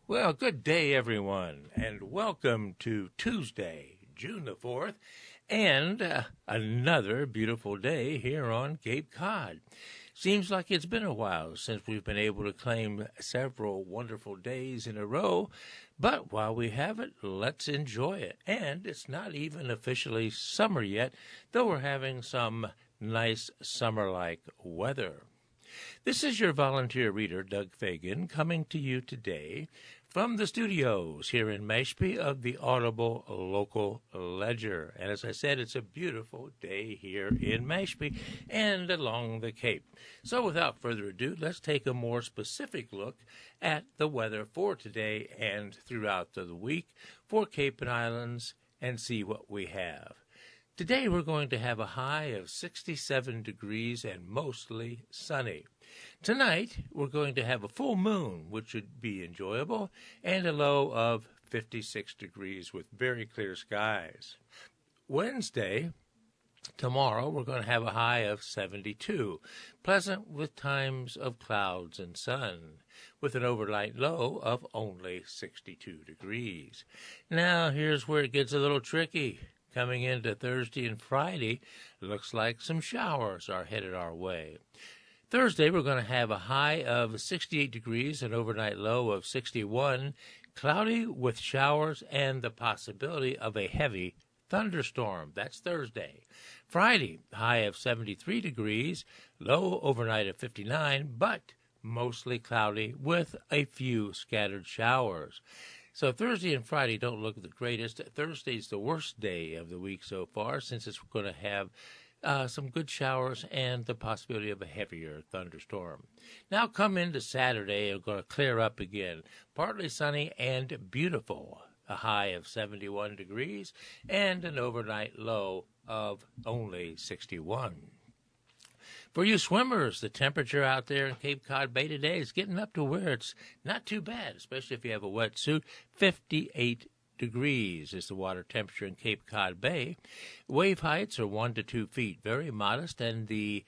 Well, good day, everyone, and welcome to Tuesday, June the 4th, and another beautiful day here on Cape Cod. Seems like it's been a while since we've been able to claim several wonderful days in a row, but while we have it, let's enjoy it. And it's not even officially summer yet, though we're having some nice summer-like weather. This is your volunteer reader, Doug Fagan, coming to you today from the studios here in Mashpee of the Audible Local Ledger. And as I said, it's a beautiful day here in Mashpee and along the Cape. So without further ado, let's take a more specific look at the weather for today and throughout the week for Cape and Islands and see what we have. Today we're going to have a high of 67 degrees and mostly sunny. Tonight we're going to have a full moon, which should be enjoyable, and a low of 56 degrees with very clear skies. Wednesday, tomorrow, we're going to have a high of 72, pleasant with times of clouds and sun, with an overnight low of only 62 degrees. Now here's where it gets a little tricky. Coming into Thursday and Friday, looks like some showers are headed our way. Thursday, we're going to have a high of 68 degrees, an overnight low of 61, cloudy with showers and the possibility of a heavy thunderstorm. That's Thursday. Friday, high of 73 degrees, low overnight of 59, but mostly cloudy with a few scattered showers. So Thursday and Friday don't look the greatest. Thursday's the worst day of the week so far, since it's going to have some good showers and the possibility of a heavier thunderstorm. Now come into Saturday, it's going to clear up again. Partly sunny and beautiful. A high of 71 degrees and an overnight low of only 61. For you swimmers, the temperature out there in Cape Cod Bay today is getting up to where it's not too bad, especially if you have a wetsuit. 58 degrees is the water temperature in Cape Cod Bay. Wave heights are 1 to 2 feet, very modest, and the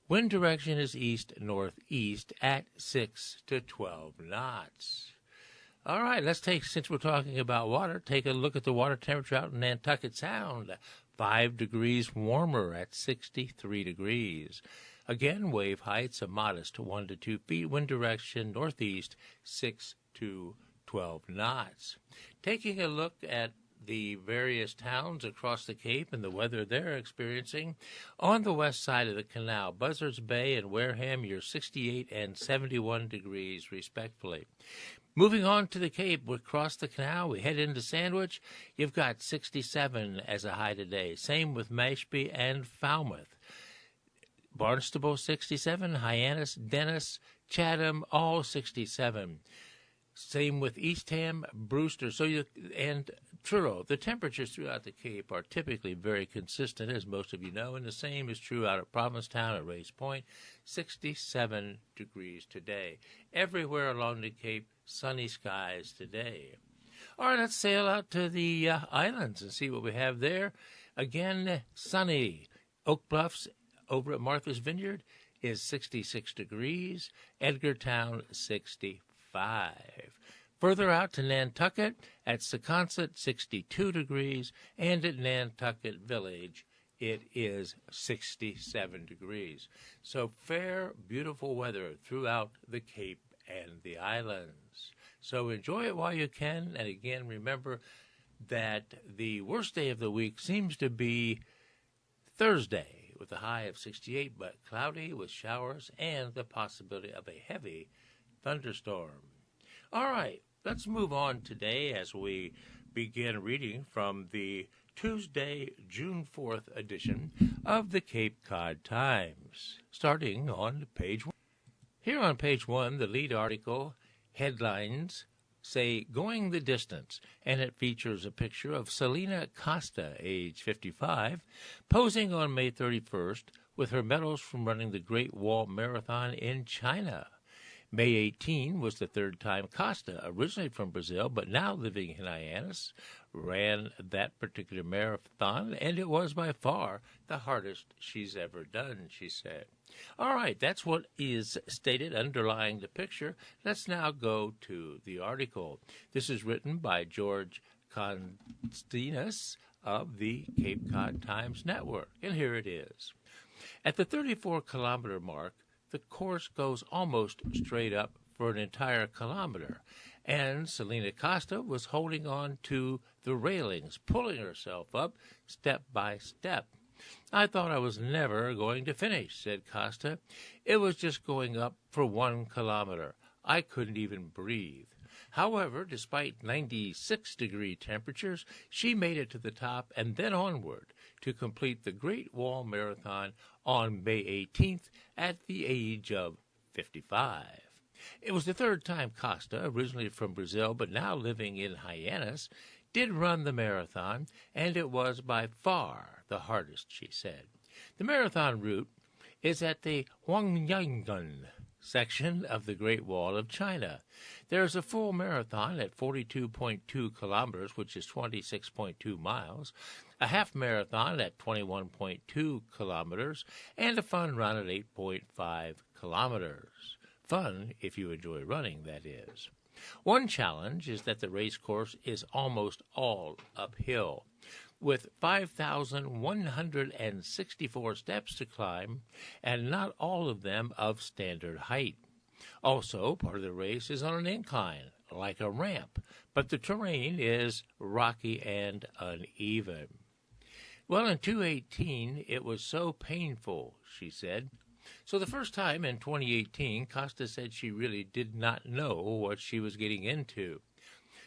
wind direction is east-northeast at 6 to 12 knots. All right, since we're talking about water, take a look at the water temperature out in Nantucket Sound. 5 degrees warmer at 63 degrees. Again, wave heights a modest 1 to 2 feet, wind direction northeast 6 to 12 knots. Taking a look at the various towns across the Cape and the weather they're experiencing. On the west side of the canal, Buzzards Bay and Wareham, you're 68 and 71 degrees respectively. Moving on to the Cape, we cross the canal, we head into Sandwich. You've got 67 as a high today. Same with Mashpee and Falmouth. Barnstable, 67. Hyannis, Dennis, Chatham, all 67. Same with Eastham, Brewster, and Truro. The temperatures throughout the Cape are typically very consistent, as most of you know, and the same is true out at Provincetown at Race Point, 67 degrees today. Everywhere along the Cape, sunny skies today. All right, let's sail out to the islands and see what we have there. Again, sunny. Oak Bluffs over at Martha's Vineyard is 66 degrees. Edgartown, 65. Further out to Nantucket, at Secaucet, 62 degrees, and at Nantucket Village, it is 67 degrees. So fair, beautiful weather throughout the Cape and the islands. So enjoy it while you can, and again, remember that the worst day of the week seems to be Thursday, with a high of 68, but cloudy with showers and the possibility of a heavy thunderstorm. All right, let's move on today as we begin reading from the Tuesday, June 4th edition of the Cape Cod Times, starting on page 1. Here on page 1, the lead article headlines say, Going the Distance, and it features a picture of Selena Costa, age 55, posing on May 31st with her medals from running the Great Wall Marathon in China. May 18 was the third time Costa, originally from Brazil but now living in Hyannis, ran that particular marathon, and it was by far the hardest she's ever done, she said. All right, that's what is stated underlying the picture. Let's now go to the article. This is written by George Constantinos of the Cape Cod Times Network, and here it is. At the 34-kilometer mark, the course goes almost straight up for an entire kilometer, and Selena Costa was holding on to the railings, pulling herself up step by step. I thought I was never going to finish, said Costa. It was just going up for 1 kilometer. I couldn't even breathe. However, despite 96-degree temperatures, she made it to the top and then onward to complete the Great Wall Marathon on May 18th at the age of 55. It was the third time Costa, originally from Brazil but now living in Hyannis, did run the marathon, and it was by far the hardest, she said. The marathon route is at the Huangyangan section of the Great Wall of China. There is a full marathon at 42.2 kilometers, which is 26.2 miles, a half marathon at 21.2 kilometers, and a fun run at 8.5 kilometers. Fun if you enjoy running, that is. One challenge is that the race course is almost all uphill, with 5,164 steps to climb, and not all of them of standard height. Also, part of the race is on an incline, like a ramp, but the terrain is rocky and uneven. Well, in 2018, it was so painful, she said. So the first time in 2018, Costa said she really did not know what she was getting into.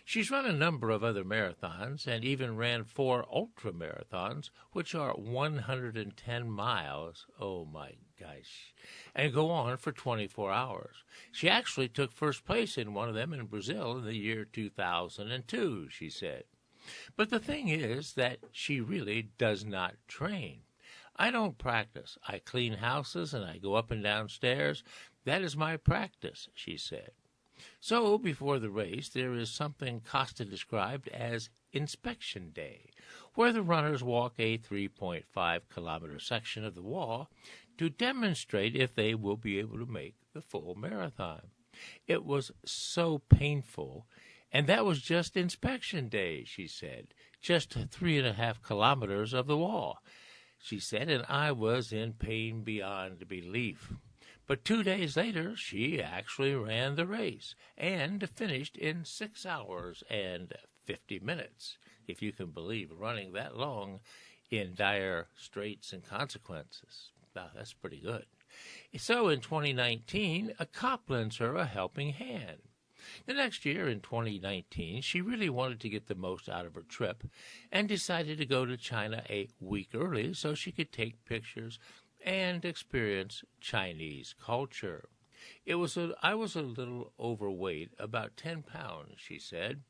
She's run a number of other marathons and even ran 4 ultramarathons, which are 110 miles, oh my gosh, and go on for 24 hours. She actually took first place in one of them in Brazil in the year 2002, she said. But the thing is that she really does not train. I don't practice. I clean houses and I go up and down stairs. That is my practice, she said. So, before the race, there is something Costa described as Inspection Day, where the runners walk a 3.5-kilometer section of the wall to demonstrate if they will be able to make the full marathon. It was so painful, and that was just Inspection Day, she said, just 3.5 kilometers of the wall, she said, and I was in pain beyond belief. But 2 days later, she actually ran the race and finished in 6 hours and 50 minutes, if you can believe running that long in dire straits and consequences. Now, that's pretty good. So in 2019, a cop lends her a helping hand. The next year, in 2019, she really wanted to get the most out of her trip and decided to go to China a week early so she could take pictures and experience Chinese culture. I was a little overweight, about 10 pounds, she said,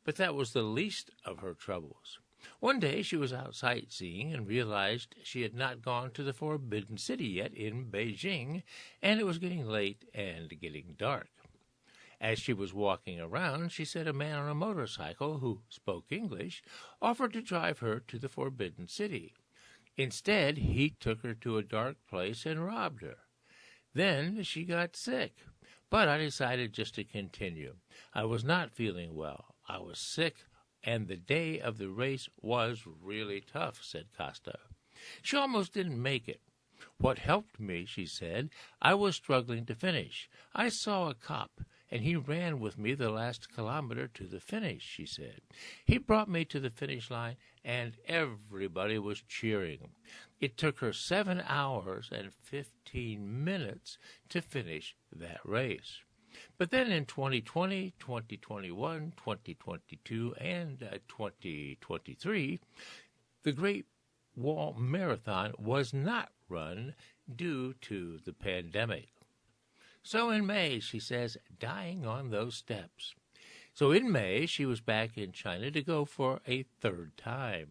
but that was the least of her troubles. One day she was out sightseeing and realized she had not gone to the Forbidden City yet in Beijing, and it was getting late and getting dark. As she was walking around, she said a man on a motorcycle who spoke English offered to drive her to the Forbidden City. Instead, he took her to a dark place and robbed her. Then she got sick, but I decided just to continue. I was not feeling well. I was sick, and the day of the race was really tough, said Costa. She almost didn't make it. What helped me, she said, I was struggling to finish. I saw a cop, and he ran with me the last kilometer to the finish, she said. He brought me to the finish line, and everybody was cheering. It took her 7 hours and 15 minutes to finish that race. But then in 2020, 2021, 2022, and 2023, the Great Wall Marathon was not run due to the pandemic. So in May, she says, dying on those steps. So in May, she was back in China to go for a third time,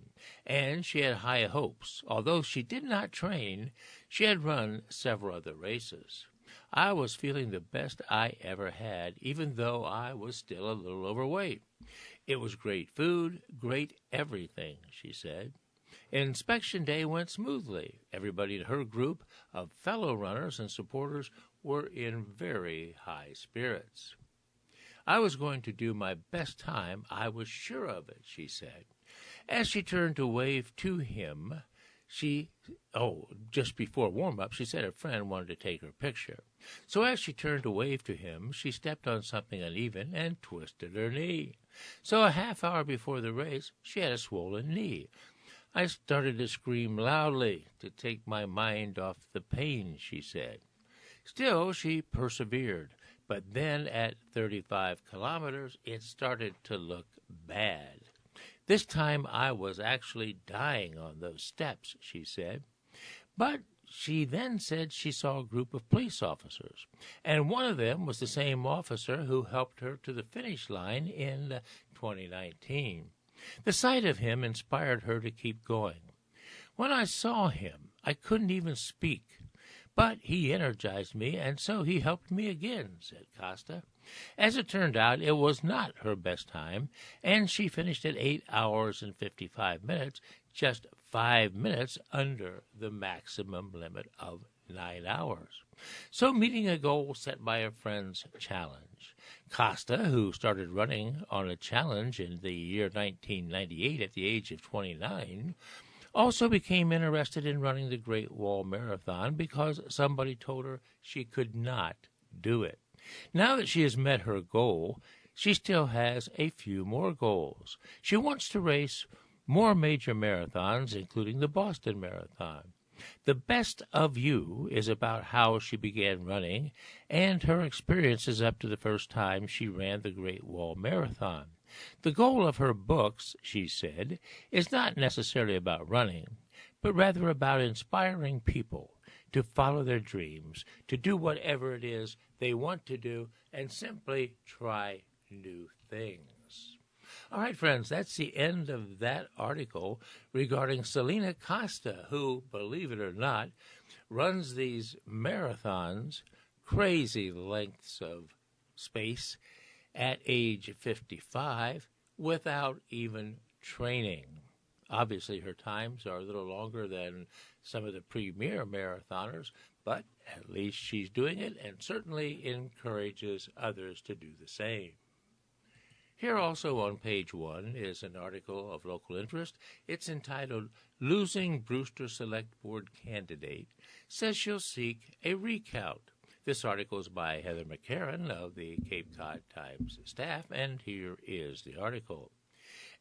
and she had high hopes. Although she did not train, she had run several other races. I was feeling the best I ever had, even though I was still a little overweight. It was great food, great everything, she said. Inspection day went smoothly. Everybody in her group of fellow runners and supporters were in very high spirits. I was going to do my best time, I was sure of it, she said. As she turned to wave to him, just before warm-up, she said a friend wanted to take her picture. So as she turned to wave to him, she stepped on something uneven and twisted her knee. So a half hour before the race, she had a swollen knee. I started to scream loudly to take my mind off the pain, she said. Still, she persevered. But then at 35 kilometers, it started to look bad. This time I was actually dying on those steps, she said. But she then said she saw a group of police officers, and one of them was the same officer who helped her to the finish line in 2019. The sight of him inspired her to keep going. When I saw him, I couldn't even speak. But he energized me, and so he helped me again, said Costa. As it turned out, it was not her best time, and she finished at 8 hours and 55 minutes, just 5 minutes under the maximum limit of 9 hours. So meeting a goal set by a friend's challenge. Costa, who started running on a challenge in the year 1998 at the age of 29, also became interested in running the Great Wall Marathon because somebody told her she could not do it. Now that she has met her goal, she still has a few more goals. She wants to race more major marathons, including the Boston Marathon. The Best of You is about how she began running and her experiences up to the first time she ran the Great Wall Marathon. The goal of her books, she said, is not necessarily about running, but rather about inspiring people to follow their dreams, to do whatever it is they want to do, and simply try new things. All right, friends, that's the end of that article regarding Selena Costa, who, believe it or not, runs these marathons, crazy lengths of space, at age 55 without even training. Obviously, her times are a little longer than some of the premier marathoners, but at least she's doing it and certainly encourages others to do the same. Here also on page 1 is an article of local interest. It's entitled, Losing Brewster Select Board Candidate Says She'll Seek a Recount. This article is by Heather McCarran of the Cape Cod Times staff, and here is the article.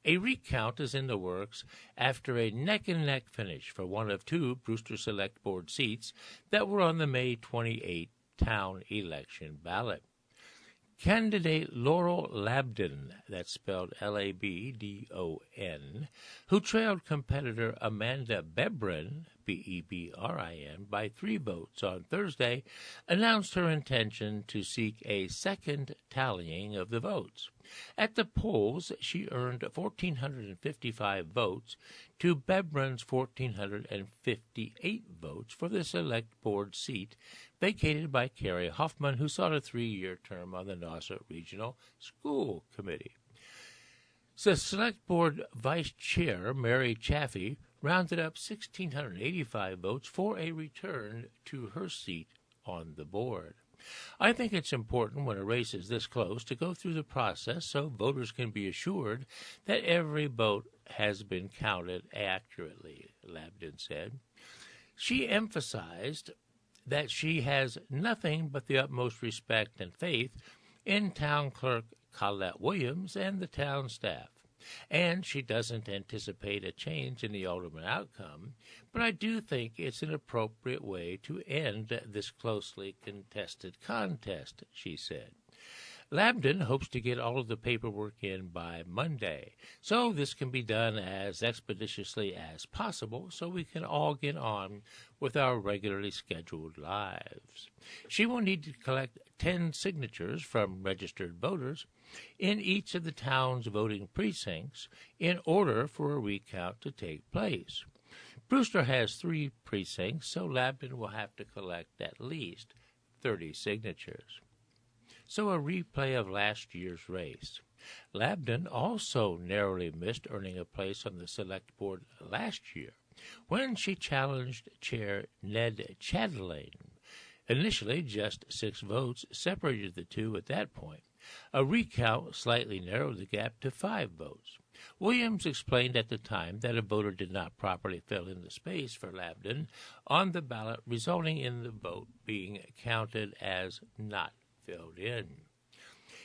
A recount is in the works after a neck-and-neck finish for one of 2 Brewster Select Board seats that were on the May 28 town election ballot. Candidate Laurel Labdon, that's spelled Labdon, who trailed competitor Amanda Bebrin, Bebrin, by 3 votes on Thursday, announced her intention to seek a second tallying of the votes. At the polls, she earned 1,455 votes to Bebrin's 1,458 votes for the Select Board seat vacated by Carrie Hoffman, who sought a 3-year term on the Nauset Regional School Committee. The Select Board Vice Chair, Mary Chaffee, rounded up 1,685 votes for a return to her seat on the board. I think it's important when a race is this close to go through the process so voters can be assured that every vote has been counted accurately, Labdon said. She emphasized that she has nothing but the utmost respect and faith in Town Clerk Colette Williams and the town staff. And she doesn't anticipate a change in the ultimate outcome, but I do think it's an appropriate way to end this closely contested contest, she said. Labdon hopes to get all of the paperwork in by Monday, so this can be done as expeditiously as possible so we can all get on with our regularly scheduled lives. She will need to collect 10 signatures from registered voters in each of the town's voting precincts in order for a recount to take place. Brewster has 3 precincts, so Labdon will have to collect at least 30 signatures. So a replay of last year's race. Labdon also narrowly missed earning a place on the select board last year when she challenged Chair Ned Chatelain. Initially, just 6 votes separated the two at that point. A recount slightly narrowed the gap to 5 votes. Williams explained at the time that a voter did not properly fill in the space for Labdon on the ballot, resulting in the vote being counted as not filled in.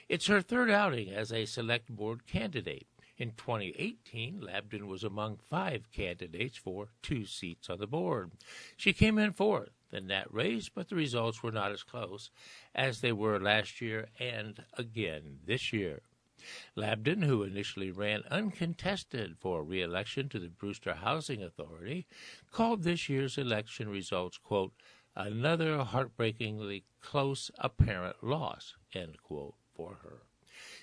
It's her third outing as a select board candidate. In 2018, Labdon was among 5 candidates for 2 seats on the board. She came in fourth in that race, but the results were not as close as they were last year and again this year. Labdon, who initially ran uncontested for re-election to the Brewster Housing Authority, called this year's election results, quote, another heartbreakingly close apparent loss, end quote, for her.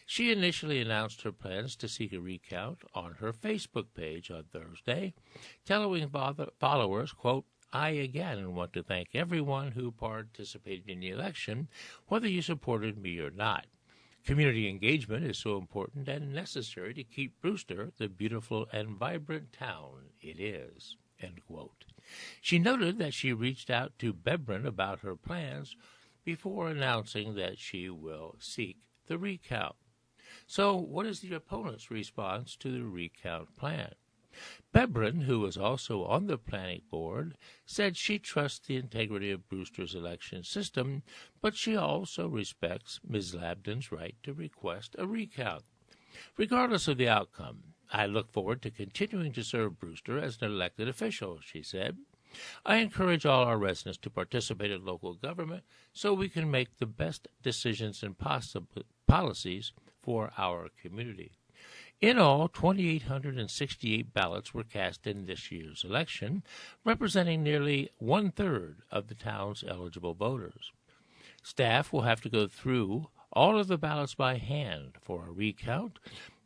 She initially announced her plans to seek a recount on her Facebook page on Thursday, telling followers, quote, I again want to thank everyone who participated in the election, whether you supported me or not. Community engagement is so important and necessary to keep Brewster the beautiful and vibrant town it is, end quote. She noted that she reached out to Bebron about her plans before announcing that she will seek the recount. So what is the opponent's response to the recount plan? Bebron, who was also on the planning board, said she trusts the integrity of Brewster's election system, but she also respects Ms. Labdon's right to request a recount. Regardless of the outcome, I look forward to continuing to serve Brewster as an elected official, she said. I encourage all our residents to participate in local government so we can make the best decisions and policies for our community. In all, 2,868 ballots were cast in this year's election, representing nearly one-third of the town's eligible voters. Staff will have to go through all of the ballots by hand for a recount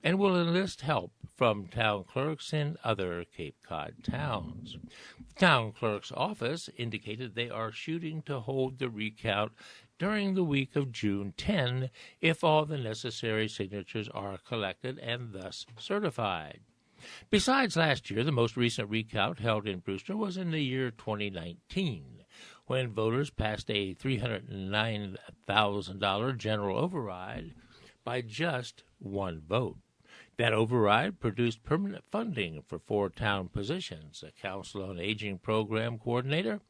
and will enlist help from town clerks in other Cape Cod towns. The town clerk's office indicated they are shooting to hold the recount during the week of June 10 if all the necessary signatures are collected and thus certified. Besides last year, the most recent recount held in Brewster was in the year 2019, when voters passed a $309,000 general override by just 1 vote. That override produced permanent funding for 4 town positions, a Council on Aging Program Coordinator,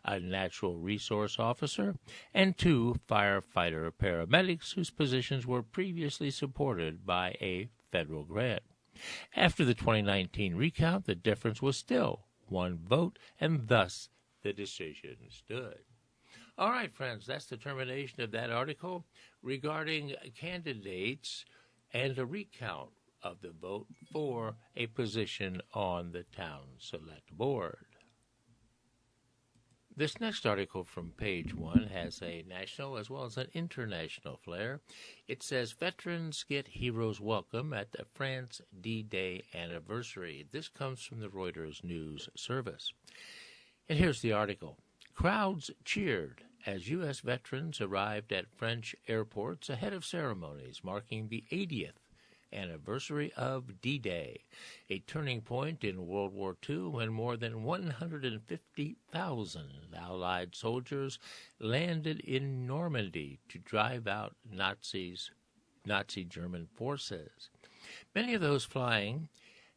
a Natural Resource Officer, and 2 firefighter paramedics whose positions were previously supported by a federal grant. After the 2019 recount, the difference was still 1 vote, and thus the decision stood. All right, friends, that's the termination of that article regarding candidates and a recount of the vote for a position on the town select board. This next article from page 1 has a national as well as an international flair. It says, Veterans get heroes welcome at the France D-Day anniversary. This comes from the Reuters News Service. And here's the article. Crowds cheered as U.S. veterans arrived at French airports ahead of ceremonies marking the 80th anniversary of D-Day, a turning point in World War II when more than 150,000 Allied soldiers landed in Normandy to drive out Nazi German forces. Many of those flying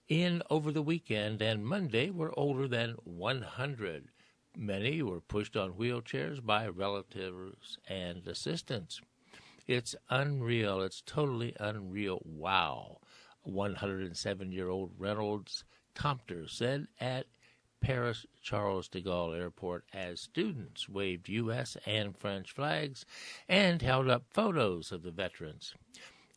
in over the weekend and Monday were older than 100. Many were pushed on wheelchairs by relatives and assistants. It's unreal. It's totally unreal. Wow. 107-year-old Reynolds Compter said at Paris Charles de Gaulle Airport as students waved U.S. and French flags and held up photos of the veterans.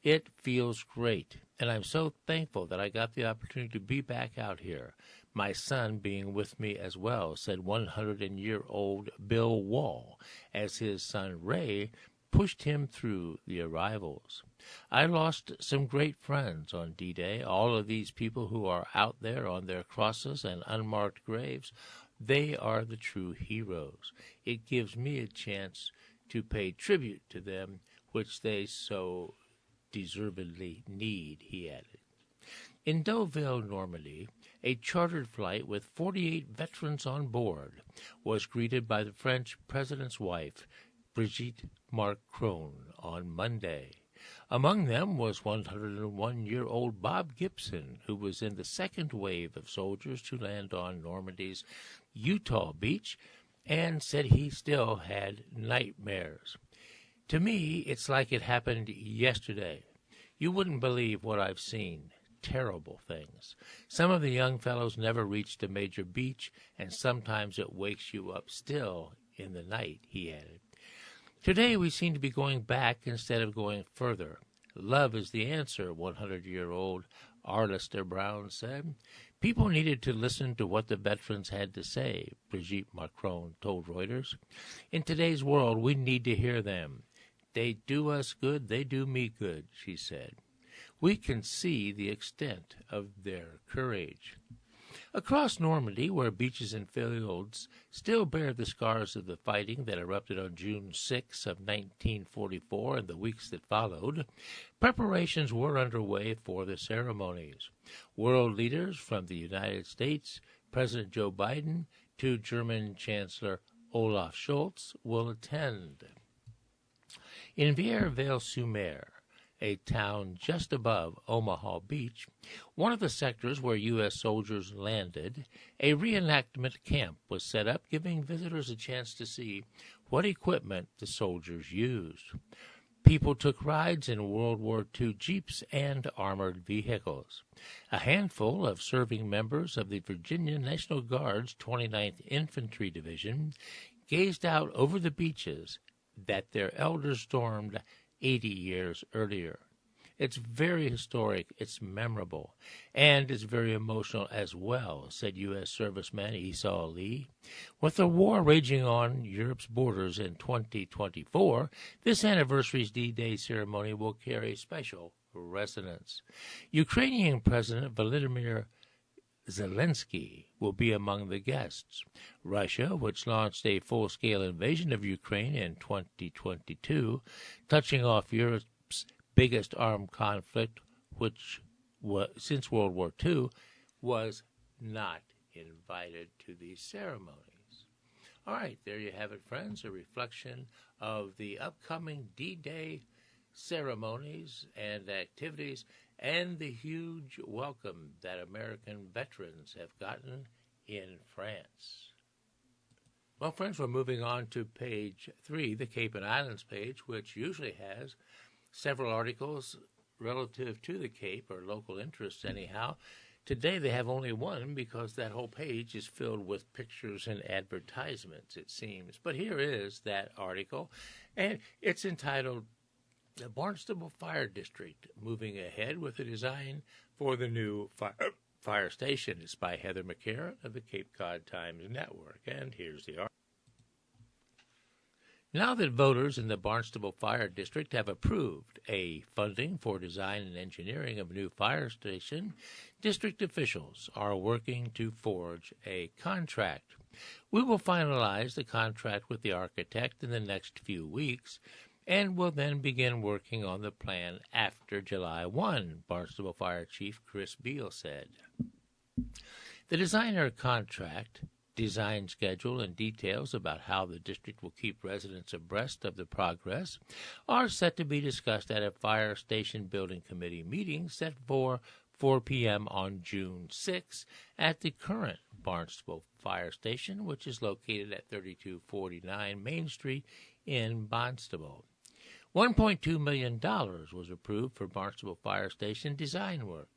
It feels great, and I'm so thankful that I got the opportunity to be back out here, my son being with me as well, said 100-year-old Bill Wall, as his son Ray pushed him through the arrivals. I lost some great friends on D-Day. All of these people who are out there on their crosses and unmarked graves, they are the true heroes. It gives me a chance to pay tribute to them, which they so deservedly need, he added. In Deauville, Normandy, a chartered flight with 48 veterans on board was greeted by the French president's wife, Brigitte Macron, on Monday. Among them was 101-year-old Bob Gibson, who was in the second wave of soldiers to land on Normandy's Utah beach and said he still had nightmares. To me, it's like it happened yesterday. You wouldn't believe what I've seen. Terrible things. Some of the young fellows never reached a major beach, and sometimes it wakes you up still in the night, he added. Today we seem to be going back instead of going further. Love is the answer, 100-year-old Arlister Brown said. People needed to listen to what the veterans had to say, Brigitte Macron told Reuters. In today's world, we need to hear them. They do us good, they do me good, she said. We can see the extent of their courage. Across Normandy, where beaches and fields still bear the scars of the fighting that erupted on June 6 of 1944 and the weeks that followed, preparations were underway for the ceremonies. World leaders from the United States, President Joe Biden, to German Chancellor Olaf Scholz will attend. In Vierville-sur-Mer, a town just above Omaha Beach, one of the sectors where U.S. soldiers landed, a reenactment camp was set up, giving visitors a chance to see what equipment the soldiers used. People took rides in World War II jeeps and armored vehicles. A handful of serving members of the Virginia National Guard's 29th Infantry Division gazed out over the beaches that their elders stormed 80 years earlier. It's very historic, it's memorable, and it's very emotional as well, said U.S. serviceman Esau Lee. With the war raging on Europe's borders in 2024, this anniversary's D-Day ceremony will carry special resonance. Ukrainian President Volodymyr Zelensky will be among the guests. Russia, which launched a full-scale invasion of Ukraine in 2022, touching off Europe's biggest armed conflict, which since World War II, was not invited to these ceremonies. All right, there you have it, friends, a reflection of the upcoming D-Day ceremonies and activities and the huge welcome that American veterans have gotten in France. Well, friends, we're moving on to page 3, the Cape and Islands page, which usually has several articles relative to the Cape, or local interests anyhow. Today they have only one because that whole page is filled with pictures and advertisements, it seems. But here is that article, and it's entitled The Barnstable Fire District Moving Ahead with a Design for the New Fire Station. It's by Heather McCarron of the Cape Cod Times Network. And here's the article. Now that voters in the Barnstable Fire District have approved a funding for design and engineering of a new fire station, district officials are working to forge a contract. We will finalize the contract with the architect in the next few weeks, and will then begin working on the plan after July 1, Barnstable Fire Chief Chris Beal said. The designer contract, design schedule, and details about how the district will keep residents abreast of the progress are set to be discussed at a fire station building committee meeting set for 4 p.m. on June 6 at the current Barnstable Fire Station, which is located at 3249 Main Street in Barnstable. $1.2 million was approved for Barnstable Fire Station design work.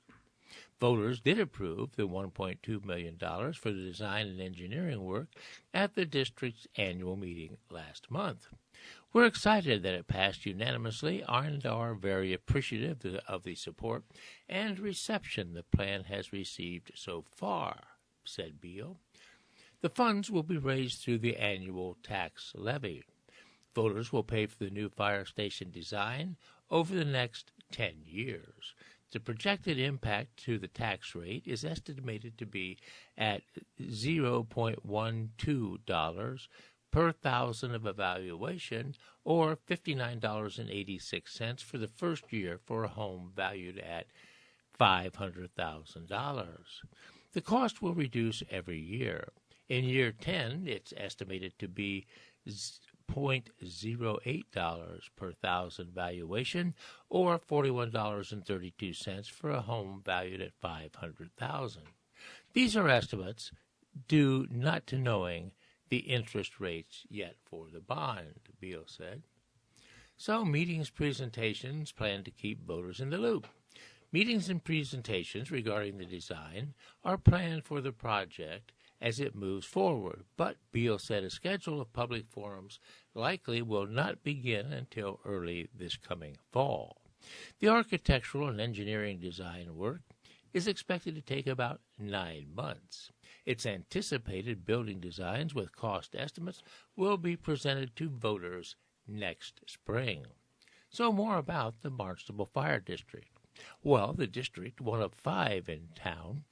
Voters did approve the $1.2 million for the design and engineering work at the district's annual meeting last month. We're excited that it passed unanimously and are very appreciative of the support and reception the plan has received so far, said Beal. The funds will be raised through the annual tax levy. Voters will pay for the new fire station design over the next 10 years. The projected impact to the tax rate is estimated to be at $0.12 per thousand of evaluation, or $59.86 for the first year for a home valued at $500,000. The cost will reduce every year. In year 10, it's estimated to be $0.08 per thousand valuation, or $41.32 for a home valued at $500,000. These are estimates due not to knowing the interest rates yet for the bond, Beal said. So meetings, presentations plan to keep voters in the loop. Meetings and presentations regarding the design are planned for the project as it moves forward, but Beal said a schedule of public forums likely will not begin until early this coming fall. The architectural and engineering design work is expected to take about 9 months. It's anticipated building designs with cost estimates will be presented to voters next spring. So more about the Barnstable Fire District. Well, the district, one of 5 in town,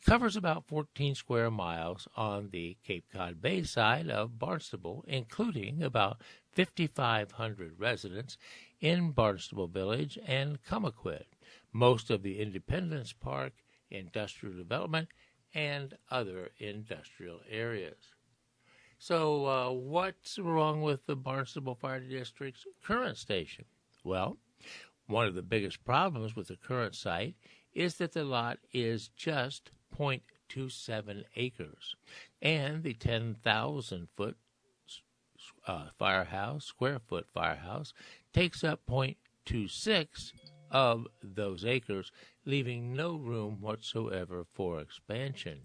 covers about 14 square miles on the Cape Cod Bay side of Barnstable, including about 5,500 residents in Barnstable Village and Comaquid, most of the Independence Park, industrial development, and other industrial areas. So what's wrong with the Barnstable Fire District's current station? Well, one of the biggest problems with the current site is that the lot is just 0.27 acres, and the 10,000-foot square foot firehouse takes up 0.26 of those acres, leaving no room whatsoever for expansion.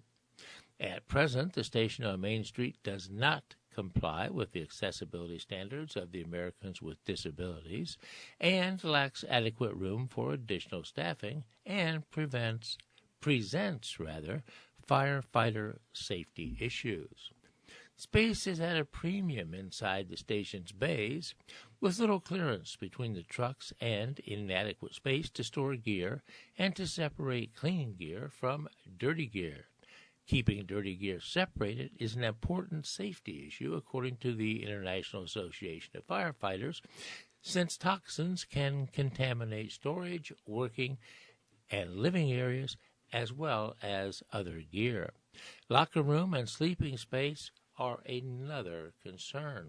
At present, the station on Main Street does not comply with the accessibility standards of the Americans with Disabilities and lacks adequate room for additional staffing and presents firefighter safety issues. Space is at a premium inside the station's bays, with little clearance between the trucks and inadequate space to store gear and to separate clean gear from dirty gear. Keeping dirty gear separated is an important safety issue, according to the International Association of Firefighters, since toxins can contaminate storage, working, and living areas, as well as other gear. Locker room and sleeping space are another concern.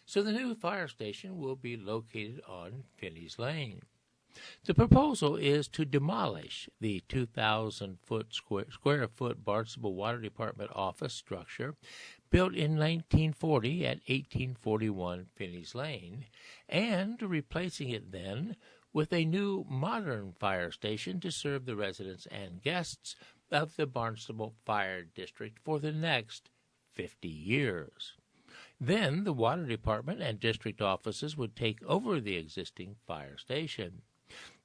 So the new fire station will be located on Finney's Lane. The proposal is to demolish the 2,000 square foot Barnstable Water Department office structure built in 1940 at 1841 Finney's Lane, and replacing it then with a new modern fire station to serve the residents and guests of the Barnstable Fire District for the next 50 years. Then the Water Department and district offices would take over the existing fire station.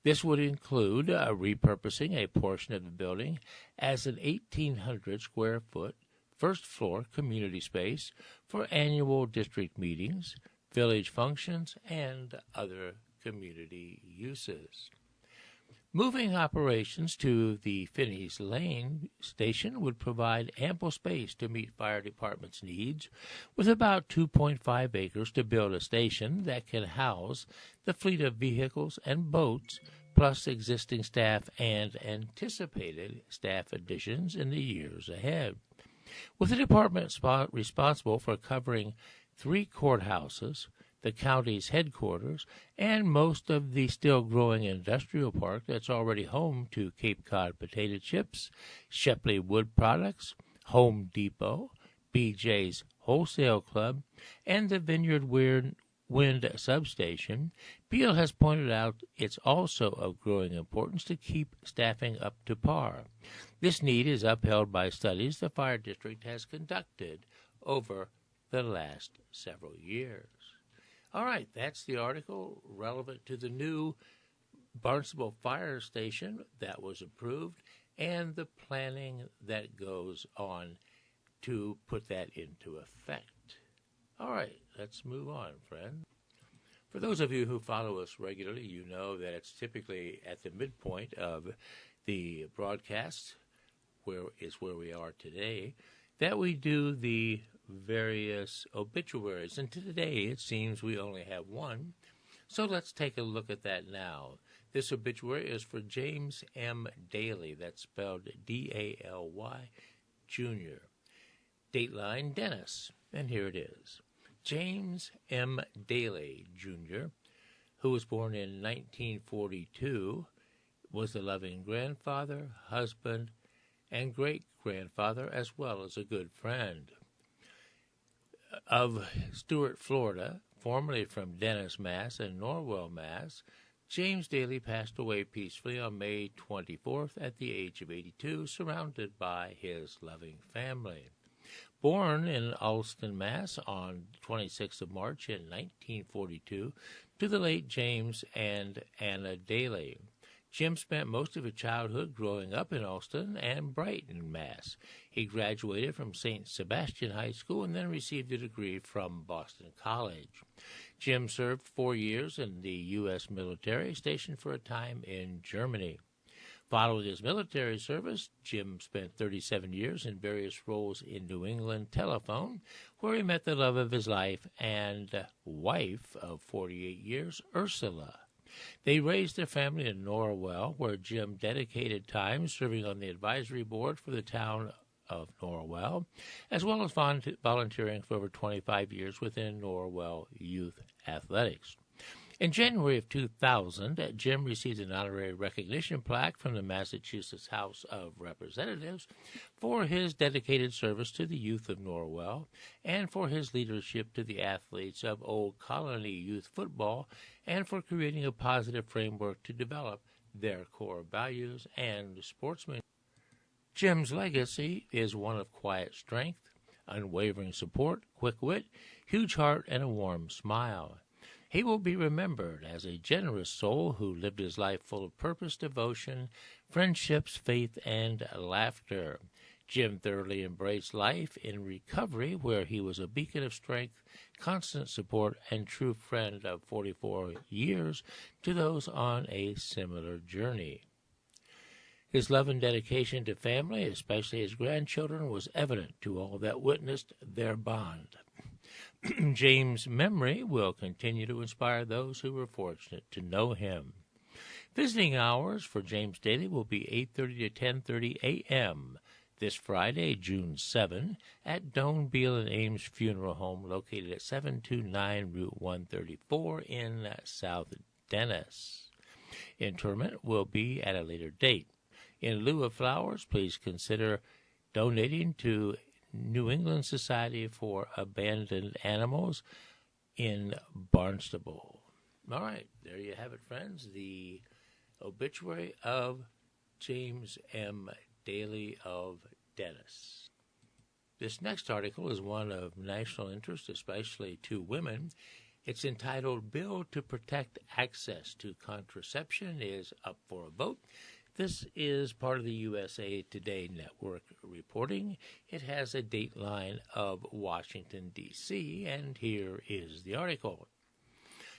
This would include repurposing a portion of the building as an 1,800 square foot first-floor community space for annual district meetings, village functions, and other community uses. Moving operations to the Finney's Lane station would provide ample space to meet fire department's needs, with about 2.5 acres to build a station that can house the fleet of vehicles and boats, plus existing staff and anticipated staff additions in the years ahead. With the department responsible for covering 3 courthouses, the county's headquarters, and most of the still growing industrial park that's already home to Cape Cod Potato Chips, Shepley Wood Products, Home Depot, BJ's Wholesale Club, and the Vineyard Wind Substation, Beal has pointed out it's also of growing importance to keep staffing up to par. This need is upheld by studies the fire district has conducted over the last several years. All right, that's the article relevant to the new Barnstable Fire Station that was approved and the planning that goes on to put that into effect. All right, let's move on, friend. For those of you who follow us regularly, you know that it's typically at the midpoint of the broadcast, where we are today, that we do the various obituaries. And today it seems we only have one. So let's take a look at that now. This obituary is for James M. Daly. That's spelled D-A-L-Y, Jr. Dateline, Dennis. And here it is. James M. Daly, Jr., who was born in 1942, was the loving grandfather, husband, and great-grandfather, as well as a good friend. Of Stuart, Florida, formerly from Dennis, Mass. And Norwell, Mass., James Daly passed away peacefully on May 24th at the age of 82, surrounded by his loving family. Born in Alston, Mass. On 26th of March in 1942 to the late James and Anna Daly. Jim spent most of his childhood growing up in Alston and Brighton, Mass. He graduated from St. Sebastian High School and then received a degree from Boston College. Jim served 4 years in the U.S. military, stationed for a time in Germany. Following his military service, Jim spent 37 years in various roles in New England telephone, where he met the love of his life and wife of 48 years, Ursula. They raised their family in Norwell, where Jim dedicated time serving on the advisory board for the town of Norwell, as well as volunteering for over 25 years within Norwell Youth Athletics. In January of 2000, Jim received an honorary recognition plaque from the Massachusetts House of Representatives for his dedicated service to the youth of Norwell and for his leadership to the athletes of Old Colony Youth Football and for creating a positive framework to develop their core values and sportsmanship. Jim's legacy is one of quiet strength, unwavering support, quick wit, huge heart, and a warm smile. He will be remembered as a generous soul who lived his life full of purpose, devotion, friendships, faith, and laughter. Jim thoroughly embraced life in recovery, where he was a beacon of strength, constant support, and true friend of 44 years to those on a similar journey. His love and dedication to family, especially his grandchildren, was evident to all that witnessed their bond. James' memory will continue to inspire those who were fortunate to know him. Visiting hours for James Daly will be 8:30 to 10:30 a.m. this Friday, June 7, at Doan, Beal, and Ames Funeral Home, located at 729 Route 134 in South Dennis. Interment will be at a later date. In lieu of flowers, please consider donating to New England Society for Abandoned Animals in Barnstable. All right, there you have it, friends. The obituary of James M. Daly of Dennis. This next article is one of national interest, especially to women. It's entitled, Bill to Protect Access to Contraception is Up for a Vote. This is part of the USA Today Network reporting. It has a dateline of Washington, D.C., and here is the article.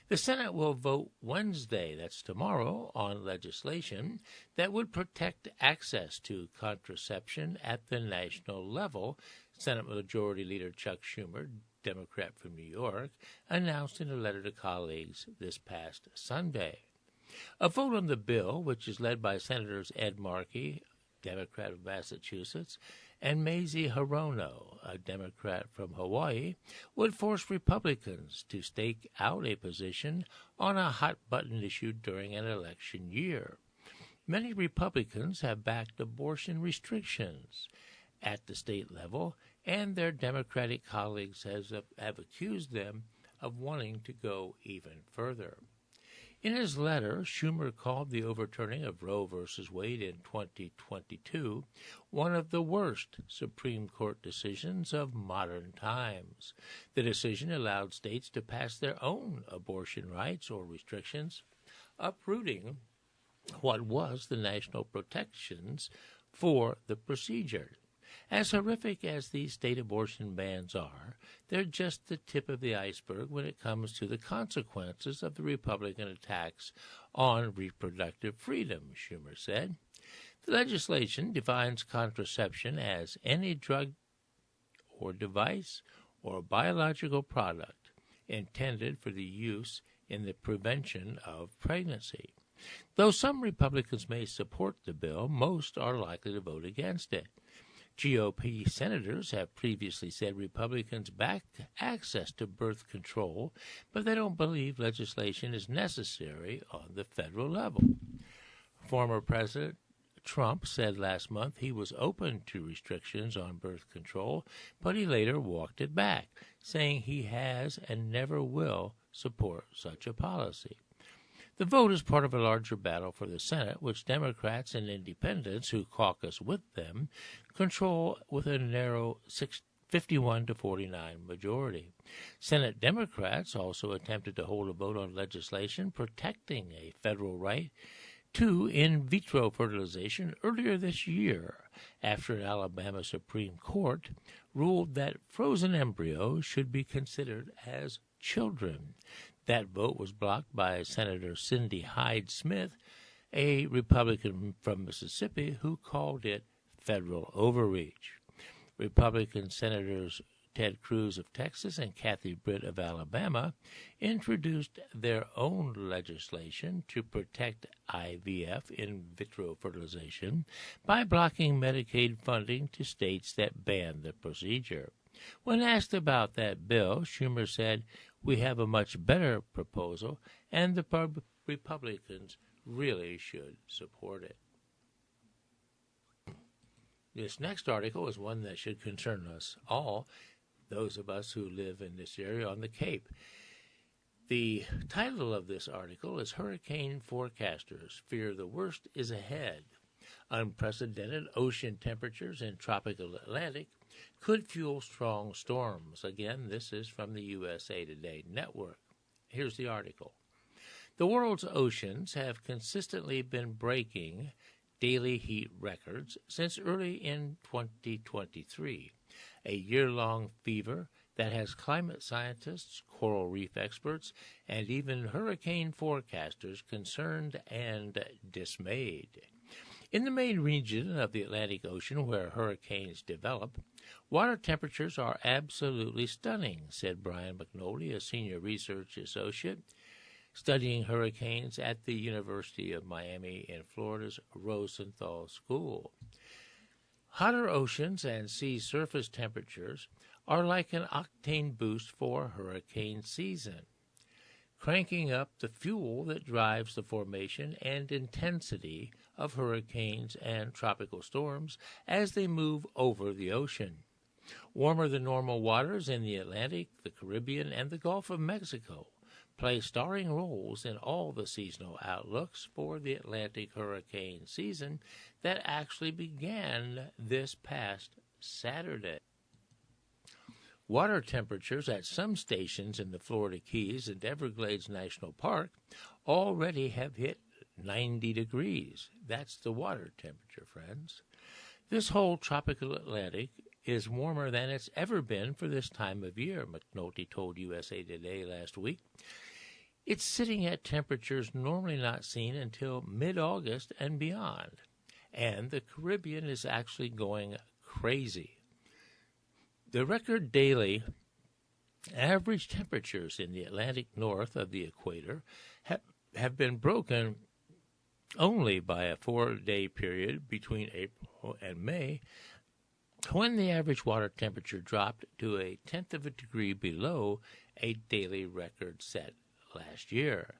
The Senate will vote Wednesday, that's tomorrow, on legislation that would protect access to contraception at the national level, Senate Majority Leader Chuck Schumer, Democrat from New York, announced in a letter to colleagues this past Sunday. A vote on the bill, which is led by Senators Ed Markey, Democrat of Massachusetts, and Mazie Hirono, a Democrat from Hawaii, would force Republicans to stake out a position on a hot-button issue during an election year. Many Republicans have backed abortion restrictions at the state level, and their Democratic colleagues have accused them of wanting to go even further. In his letter, Schumer called the overturning of Roe v. Wade in 2022 one of the worst Supreme Court decisions of modern times. The decision allowed states to pass their own abortion rights or restrictions, uprooting what was the national protections for the procedure. As horrific as these state abortion bans are, they're just the tip of the iceberg when it comes to the consequences of the Republican attacks on reproductive freedom, Schumer said. The legislation defines contraception as any drug or device or biological product intended for the use in the prevention of pregnancy. Though some Republicans may support the bill, most are likely to vote against it. GOP senators have previously said Republicans back access to birth control, but they don't believe legislation is necessary on the federal level. Former President Trump said last month he was open to restrictions on birth control, but he later walked it back, saying he has and never will support such a policy. The vote is part of a larger battle for the Senate, which Democrats and independents who caucus with them control with a narrow 51 to 49 majority. Senate Democrats also attempted to hold a vote on legislation protecting a federal right to in vitro fertilization earlier this year, after an Alabama Supreme Court ruled that frozen embryos should be considered as children. That vote was blocked by Senator Cindy Hyde-Smith, a Republican from Mississippi, who called it federal overreach. Republican Senators Ted Cruz of Texas and Kathy Britt of Alabama introduced their own legislation to protect IVF, in vitro fertilization, by blocking Medicaid funding to states that ban the procedure. When asked about that bill, Schumer said, "We have a much better proposal, and the Republicans really should support it." This next article is one that should concern us all, those of us who live in this area on the Cape. The title of this article is Hurricane Forecasters Fear the Worst is Ahead. Unprecedented ocean temperatures in tropical Atlantic could fuel strong storms. Again, this is from the USA Today Network. Here's the article. The world's oceans have consistently been breaking daily heat records since early in 2023, a year-long fever that has climate scientists, coral reef experts, and even hurricane forecasters concerned and dismayed. In the main region of the Atlantic Ocean where hurricanes develop, water temperatures are absolutely stunning, said Brian McNulty, a senior research associate studying hurricanes at the University of Miami in Florida's Rosenthal School. Hotter oceans and sea surface temperatures are like an octane boost for hurricane season, cranking up the fuel that drives the formation and intensity of hurricanes and tropical storms as they move over the ocean. Warmer than normal waters in the Atlantic, the Caribbean, and the Gulf of Mexico play starring roles in all the seasonal outlooks for the Atlantic hurricane season that actually began this past Saturday. Water temperatures at some stations in the Florida Keys and Everglades National Park already have hit 90 degrees. That's the water temperature, friends. This whole tropical Atlantic is warmer than it's ever been for this time of year, McNulty told USA Today last week. It's sitting at temperatures normally not seen until mid-August and beyond. And the Caribbean is actually going crazy. The record daily average temperatures in the Atlantic north of the equator have been broken only by a 4-day period between April and May, when the average water temperature dropped to a tenth of a degree below a daily record set last year.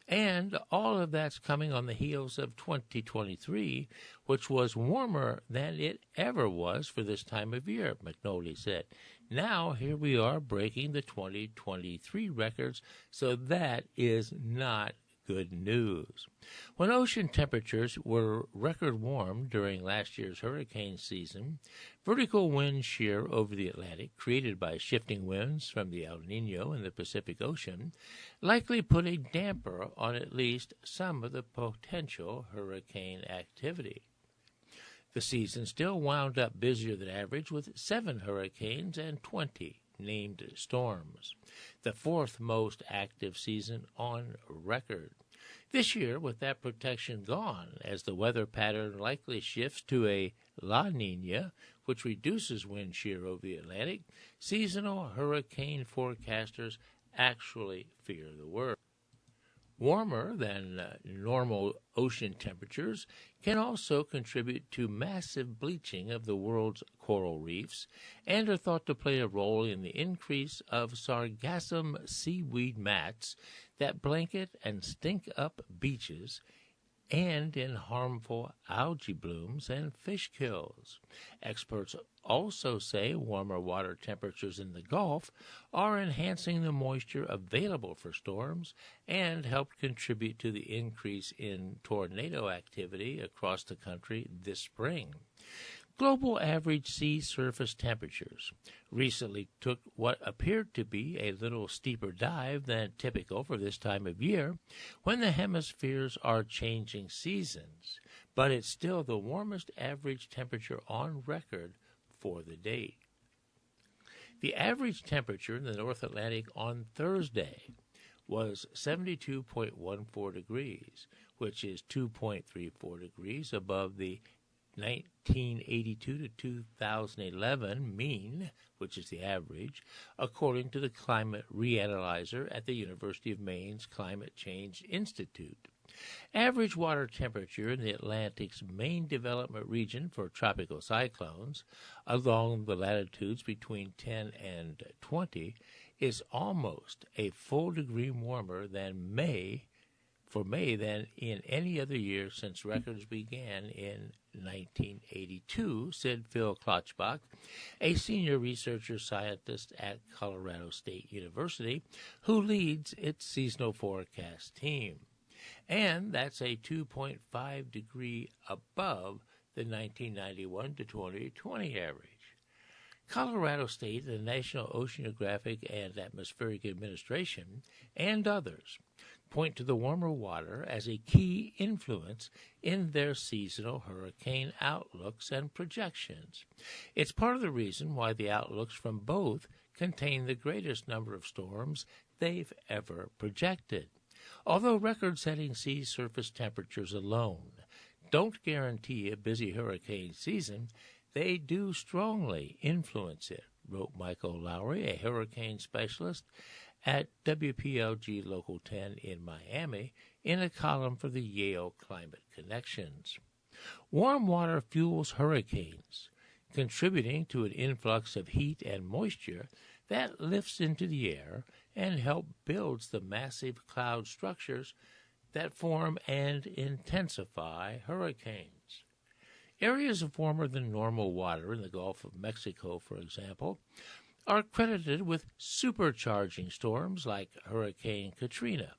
And all of that's coming on the heels of 2023, which was warmer than it ever was for this time of year, McNulty said. Now, here we are breaking the 2023 records, so that is not good news. When ocean temperatures were record warm during last year's hurricane season, vertical wind shear over the Atlantic, created by shifting winds from the El Nino in the Pacific Ocean, likely put a damper on at least some of the potential hurricane activity. The season still wound up busier than average, with 7 hurricanes and 20 named storms, the fourth most active season on record. This year, with that protection gone, as the weather pattern likely shifts to a La Nina, which reduces wind shear over the Atlantic, seasonal hurricane forecasters actually fear the worst. Warmer than normal ocean temperatures can also contribute to massive bleaching of the world's coral reefs and are thought to play a role in the increase of sargassum seaweed mats that blanket and stink up beaches and in harmful algae blooms and fish kills. Experts also say warmer water temperatures in the Gulf are enhancing the moisture available for storms and help contribute to the increase in tornado activity across the country this spring. Global average sea surface temperatures recently took what appeared to be a little steeper dive than typical for this time of year when the hemispheres are changing seasons, but it's still the warmest average temperature on record for the date. The average temperature in the North Atlantic on Thursday was 72.14 degrees, which is 2.34 degrees above the 1982 to 2011 mean, which is the average, according to the Climate Reanalyzer at the University of Maine's Climate Change Institute. Average water temperature in the Atlantic's main development region for tropical cyclones, along the latitudes between 10 and 20, is almost a full degree warmer than May than in any other year since records began in 1982, said Phil Klotzbach, a senior researcher scientist at Colorado State University, who leads its seasonal forecast team. And that's a 2.5 degree above the 1991 to 2020 average. Colorado State, the National Oceanographic and Atmospheric Administration, and others point to the warmer water as a key influence in their seasonal hurricane outlooks and projections. It's part of the reason why the outlooks from both contain the greatest number of storms they've ever projected. Although record-setting sea surface temperatures alone don't guarantee a busy hurricane season, they do strongly influence it, wrote Michael Lowry, a hurricane specialist at WPLG Local 10 in Miami, in a column for the Yale Climate Connections. Warm water fuels hurricanes, contributing to an influx of heat and moisture that lifts into the air and help builds the massive cloud structures that form and intensify hurricanes. Areas of warmer than normal water in the Gulf of Mexico, for example, are credited with supercharging storms like Hurricane Katrina.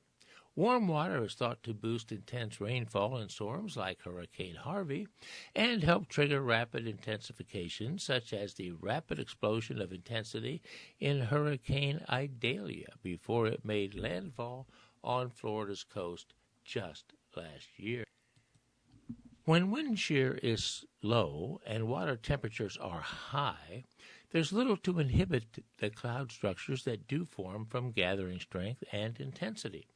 Warm water is thought to boost intense rainfall in storms like Hurricane Harvey and help trigger rapid intensification, such as the rapid explosion of intensity in Hurricane Idalia before it made landfall on Florida's coast just last year. When wind shear is low and water temperatures are high, there's little to inhibit the cloud structures that do form from gathering strength and intensity.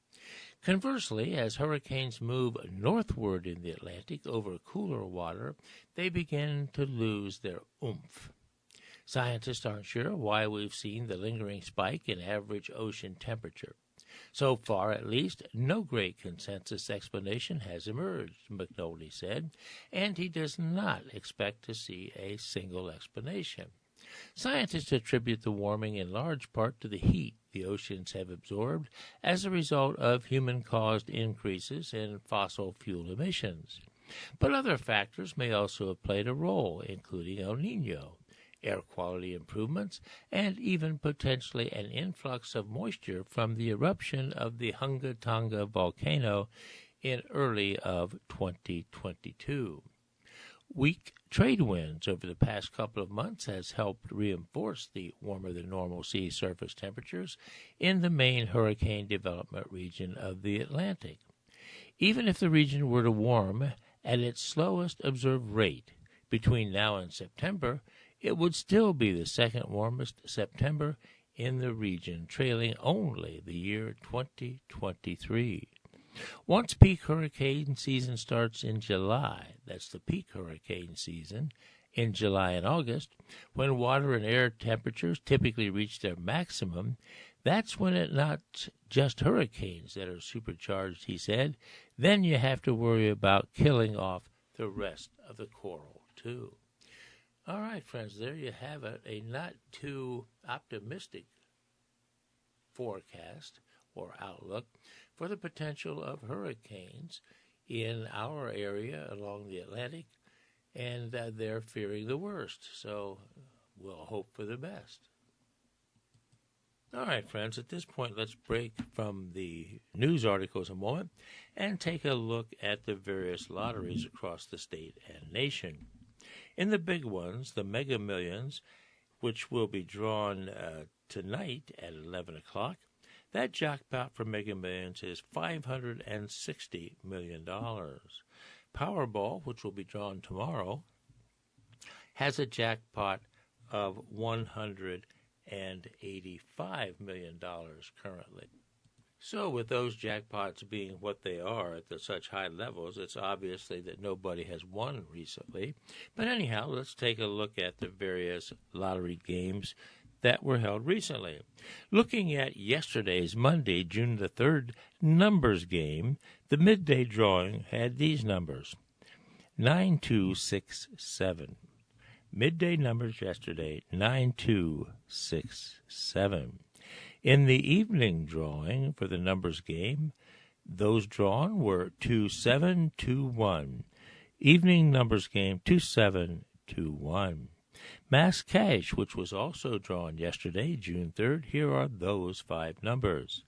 Conversely, as hurricanes move northward in the Atlantic over cooler water, they begin to lose their oomph. Scientists aren't sure why we've seen the lingering spike in average ocean temperature. So far, at least, no great consensus explanation has emerged, McNulty said, and he does not expect to see a single explanation. Scientists attribute the warming in large part to the heat the oceans have absorbed as a result of human-caused increases in fossil fuel emissions. But other factors may also have played a role, including El Niño, air quality improvements, and even potentially an influx of moisture from the eruption of the Hunga Tonga volcano in early of 2022. Weak trade winds over the past couple of months has helped reinforce the warmer-than-normal sea surface temperatures in the main hurricane development region of the Atlantic. Even if the region were to warm at its slowest observed rate between now and September, it would still be the second warmest September in the region, trailing only the year 2023. Once peak hurricane season starts in July, that's the peak hurricane season, in July and August, when water and air temperatures typically reach their maximum, that's when it's not just hurricanes that are supercharged, he said. Then you have to worry about killing off the rest of the coral, too. All right, friends, there you have it, a not too optimistic forecast or outlook for the potential of hurricanes in our area along the Atlantic, and they're fearing the worst, so we'll hope for the best. All right, friends, at this point, let's break from the news articles a moment and take a look at the various lotteries across the state and nation. In the big ones, the Mega Millions, which will be drawn tonight at 11 o'clock, that jackpot for Mega Millions is $560 million. Powerball, which will be drawn tomorrow, has a jackpot of $185 million currently. So with those jackpots being what they are at such high levels, it's obviously that nobody has won recently. But anyhow, let's take a look at the various lottery games that were held recently. Looking at yesterday's Monday, June the 3rd, numbers game, the midday drawing had these numbers: 9267. Midday numbers yesterday, 9267. In the evening drawing for the numbers game, those drawn were 2721. Evening numbers game, 2721. Mass Cash, which was also drawn yesterday, June 3rd, here are those 5 numbers: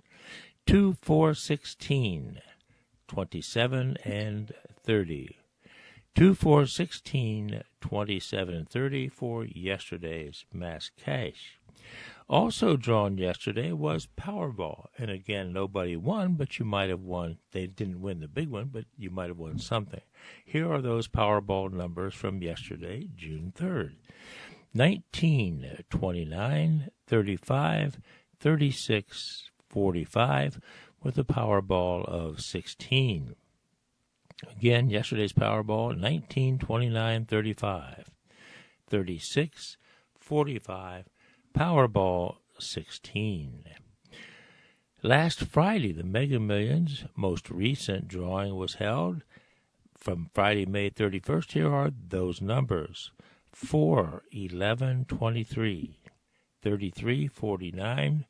2416, 27, and 30. 2416, 27, and 30 for yesterday's Mass Cash. Also drawn yesterday was Powerball, and again, nobody won, but you might have won. They didn't win the big one, but you might have won something. Here are those Powerball numbers from yesterday, June 3rd. 19, 29, 35, 36, 45, with a Powerball of 16. Again, yesterday's Powerball, 19, 29, 35, 36, 45, Powerball 16. Last Friday, the Mega Millions' most recent drawing was held. From Friday, May 31st, here are those numbers: 4, 11, 23, 33, 49,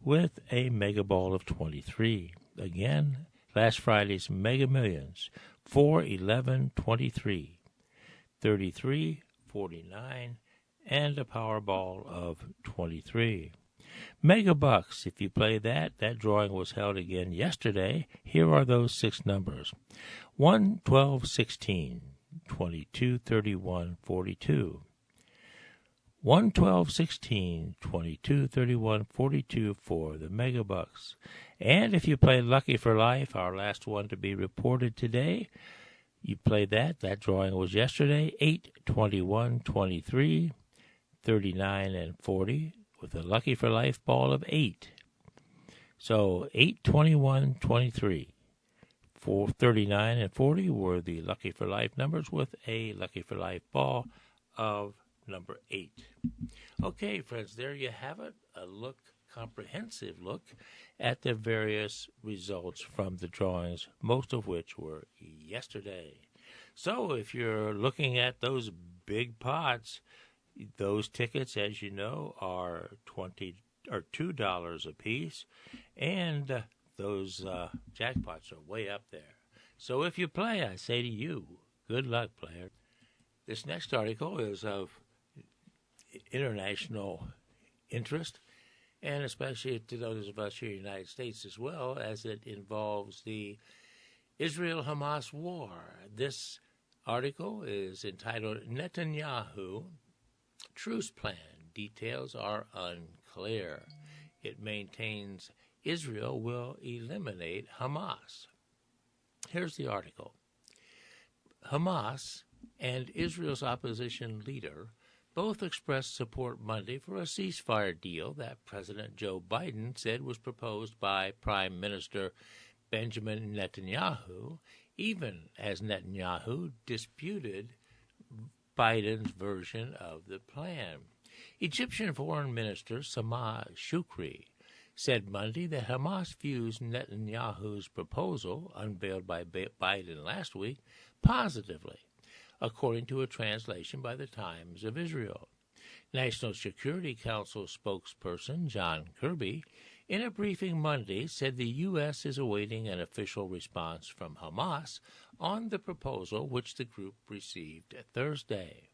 with a Mega Ball of 23. Again, last Friday's Mega Millions: 4, 11, 23, 33, 49, and a Powerball of 23. Mega Bucks, if you play that drawing was held again yesterday. Here are those 6 numbers: 1, 12, 16, 22, 31, 42. 1, 12, 16, 22, 31, 42 for the Mega Bucks. And if you play Lucky for Life, our last one to be reported today, you play that drawing was yesterday: 8, 21, 23, 39, and 40, with a Lucky for Life ball of 8. So 8, 21, 23, 4, 39, and 40 were the Lucky for Life numbers, with a Lucky for Life ball of number 8. Okay, friends, there you have it, a comprehensive look at the various results from the drawings, most of which were yesterday. So if you're looking at those big pots, those tickets, as you know, are $2 a piece, and those jackpots are way up there. So if you play, I say to you, good luck, player. This next article is of international interest, and especially to those of us here in the United States as well, as it involves the Israel-Hamas war. This article is entitled Netanyahu Truce Plan. Details are unclear. It maintains Israel will eliminate Hamas. Here's the article. Hamas and Israel's opposition leader both expressed support Monday for a ceasefire deal that President Joe Biden said was proposed by Prime Minister Benjamin Netanyahu, even as Netanyahu disputed Biden's version of the plan. Egyptian Foreign Minister Sameh Shoukry said Monday that Hamas views Netanyahu's proposal, unveiled by Biden last week, positively, according to a translation by the Times of Israel. National Security Council spokesperson John Kirby, in a briefing Monday, said the U.S. is awaiting an official response from Hamas on the proposal which the group received Thursday.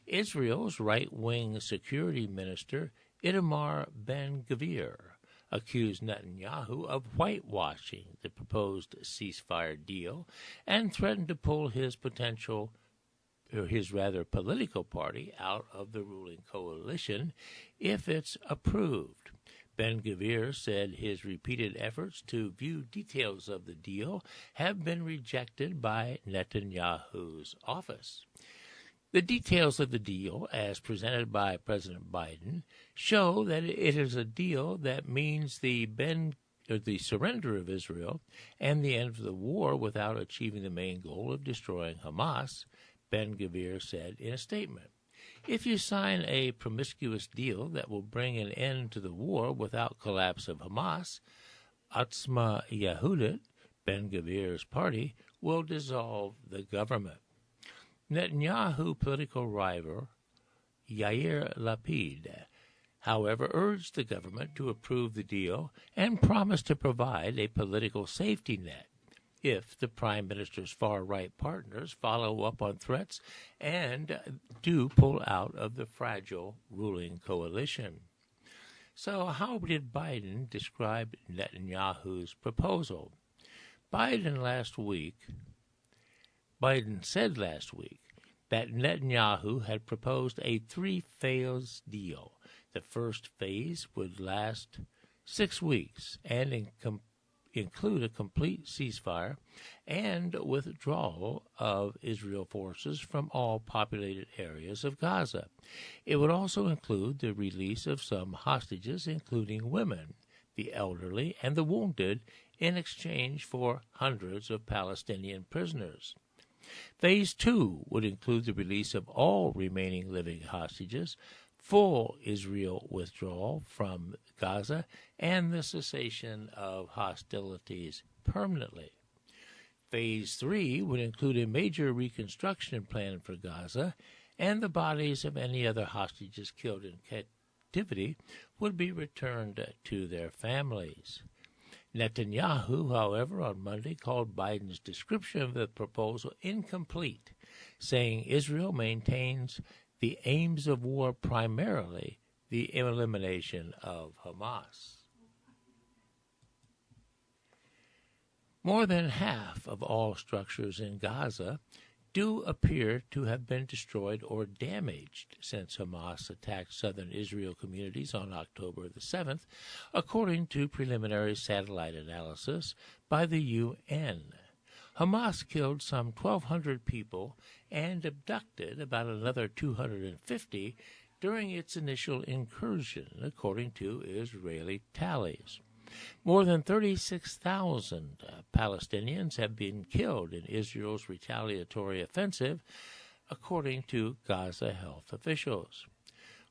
Israel's right-wing security minister Itamar Ben-Gvir accused Netanyahu of whitewashing the proposed ceasefire deal and threatened to pull his political party out of the ruling coalition if it's approved. Ben-Gvir said his repeated efforts to view details of the deal have been rejected by Netanyahu's office. The details of the deal, as presented by President Biden, show that it is a deal that means the surrender of Israel and the end of the war without achieving the main goal of destroying Hamas, Ben-Gvir said in a statement. If you sign a promiscuous deal that will bring an end to the war without collapse of Hamas, Otzma Yehudit, Ben-Gvir's party, will dissolve the government. Netanyahu political rival Yair Lapid, however, urged the government to approve the deal and promised to provide a political safety net if the Prime Minister's far-right partners follow up on threats and do pull out of the fragile ruling coalition. So how did Biden describe Netanyahu's proposal? Biden said last week that Netanyahu had proposed a three-phase deal. The first phase would last 6 weeks and include a complete ceasefire and withdrawal of Israel forces from all populated areas of Gaza. It would also include the release of some hostages, including women, the elderly, and the wounded, in exchange for hundreds of Palestinian prisoners. Phase 2 would include the release of all remaining living hostages, full Israel withdrawal from Gaza, and the cessation of hostilities permanently. Phase 3 would include a major reconstruction plan for Gaza, and the bodies of any other hostages killed in captivity would be returned to their families. Netanyahu, however, on Monday called Biden's description of the proposal incomplete, saying Israel maintains the aims of war, primarily the elimination of Hamas. More than half of all structures in Gaza do appear to have been destroyed or damaged since Hamas attacked southern Israel communities on October the 7th, according to preliminary satellite analysis by the UN. Hamas killed some 1,200 people and abducted about another 250 during its initial incursion, according to Israeli tallies. More than 36,000 Palestinians have been killed in Israel's retaliatory offensive, according to Gaza health officials.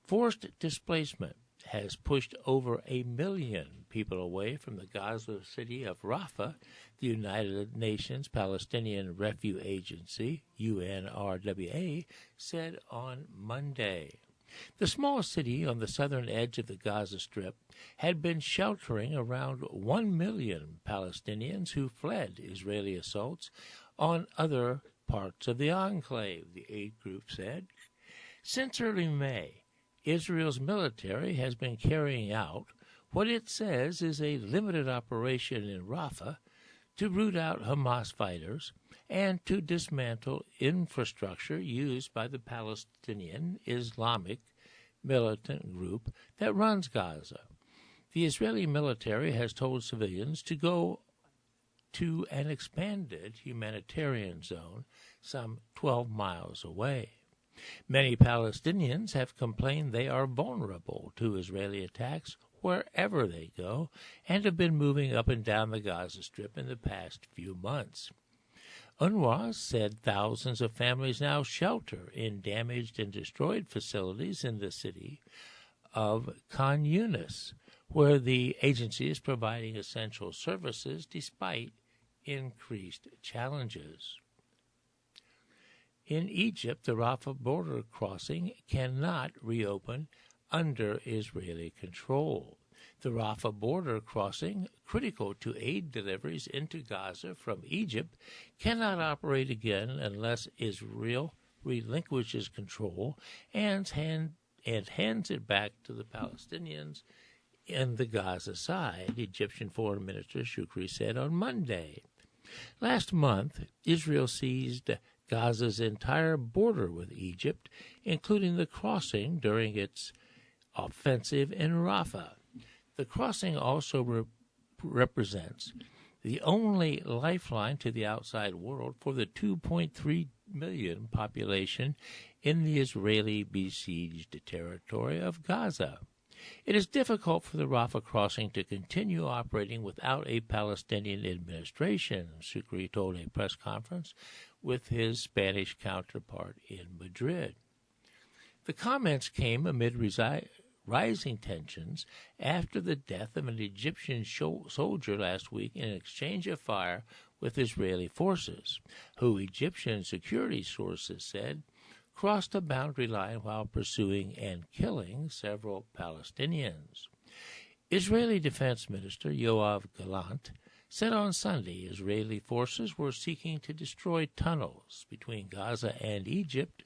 Forced displacement has pushed over 1 million people away from the Gaza city of Rafah, the United Nations Palestinian Refugee Agency, UNRWA, said on Monday. The small city on the southern edge of the Gaza Strip had been sheltering around 1 million Palestinians who fled Israeli assaults on other parts of the enclave, the aid group said. Since early May, Israel's military has been carrying out what it says is a limited operation in Rafah to root out Hamas fighters and to dismantle infrastructure used by the Palestinian Islamic militant group that runs Gaza. The Israeli military has told civilians to go to an expanded humanitarian zone some 12 miles away. Many Palestinians have complained they are vulnerable to Israeli attacks wherever they go and have been moving up and down the Gaza Strip in the past few months. UNRWA said thousands of families now shelter in damaged and destroyed facilities in the city of Khan Yunis, where the agency is providing essential services despite increased challenges. In Egypt, the Rafah border crossing cannot reopen under Israeli control. The Rafah border crossing, critical to aid deliveries into Gaza from Egypt, cannot operate again unless Israel relinquishes control and hands it back to the Palestinians in the Gaza side, Egyptian Foreign Minister Shukri said on Monday. Last month, Israel seized Gaza's entire border with Egypt, including the crossing during its offensive in Rafah. The crossing also represents the only lifeline to the outside world for the 2.3 million population in the Israeli besieged territory of Gaza. It is difficult for the Rafah crossing to continue operating without a Palestinian administration, Shukri told a press conference with his Spanish counterpart in Madrid. The comments came amid rising tensions after the death of an Egyptian soldier last week in an exchange of fire with Israeli forces, who Egyptian security sources said crossed a boundary line while pursuing and killing several Palestinians. Israeli Defense Minister Yoav Gallant said on Sunday Israeli forces were seeking to destroy tunnels between Gaza and Egypt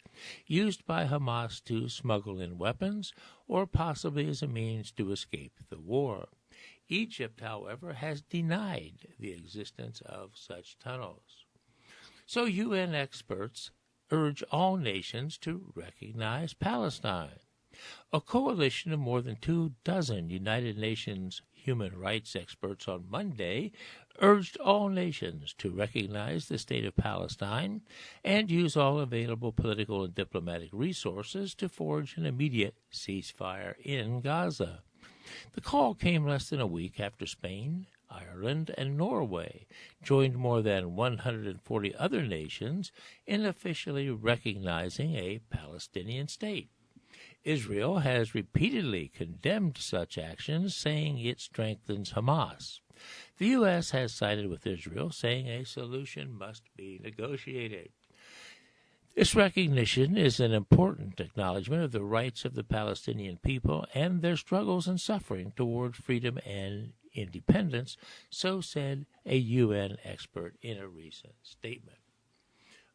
used by Hamas to smuggle in weapons or possibly as a means to escape the war. Egypt, however, has denied the existence of such tunnels. So UN experts urge all nations to recognize Palestine. A coalition of more than 24 United Nations human rights experts on Monday urged all nations to recognize the state of Palestine and use all available political and diplomatic resources to forge an immediate ceasefire in Gaza. The call came less than a week after Spain, Ireland, and Norway joined more than 140 other nations in officially recognizing a Palestinian state. Israel has repeatedly condemned such actions, saying it strengthens Hamas. The U.S. has sided with Israel, saying a solution must be negotiated. This recognition is an important acknowledgement of the rights of the Palestinian people and their struggles and suffering toward freedom and independence, so said a UN expert in a recent statement.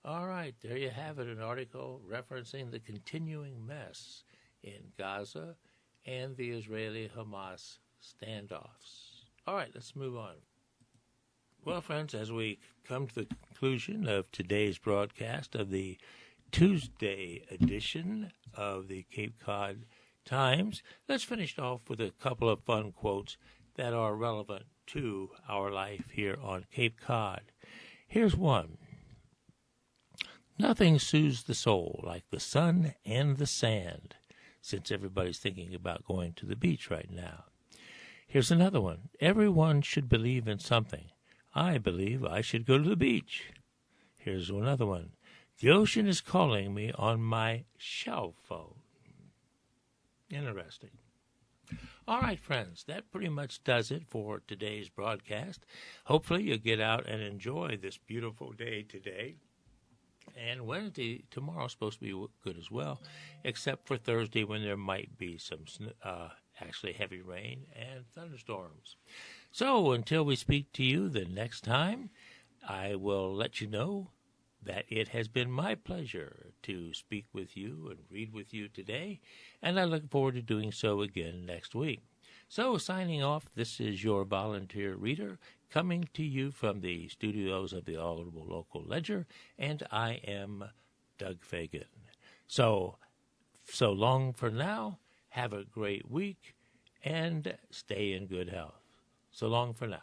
All right, there you have it, an article referencing the continuing mess in Gaza and the Israeli-Hamas standoffs. All right, let's move on. Well, friends, as we come to the conclusion of today's broadcast of the Tuesday edition of the Cape Cod Times, let's finish off with a couple of fun quotes that are relevant to our life here on Cape Cod. Here's one. Nothing soothes the soul like the sun and the sand, since everybody's thinking about going to the beach right now. Here's another one. Everyone should believe in something. I believe I should go to the beach. Here's another one. The ocean is calling me on my shell phone. Interesting. All right, friends, that pretty much does it for today's broadcast. Hopefully you'll get out and enjoy this beautiful day today. And Wednesday, tomorrow's supposed to be good as well, except for Thursday when there might be some actually heavy rain and thunderstorms. So until we speak to you the next time, I will let you know that it has been my pleasure to speak with you and read with you today, and I look forward to doing so again next week. So signing off, this is your volunteer reader coming to you from the studios of the Audible Local Ledger, and I am Doug Fagan. So long for now. Have a great week, and stay in good health. So long for now.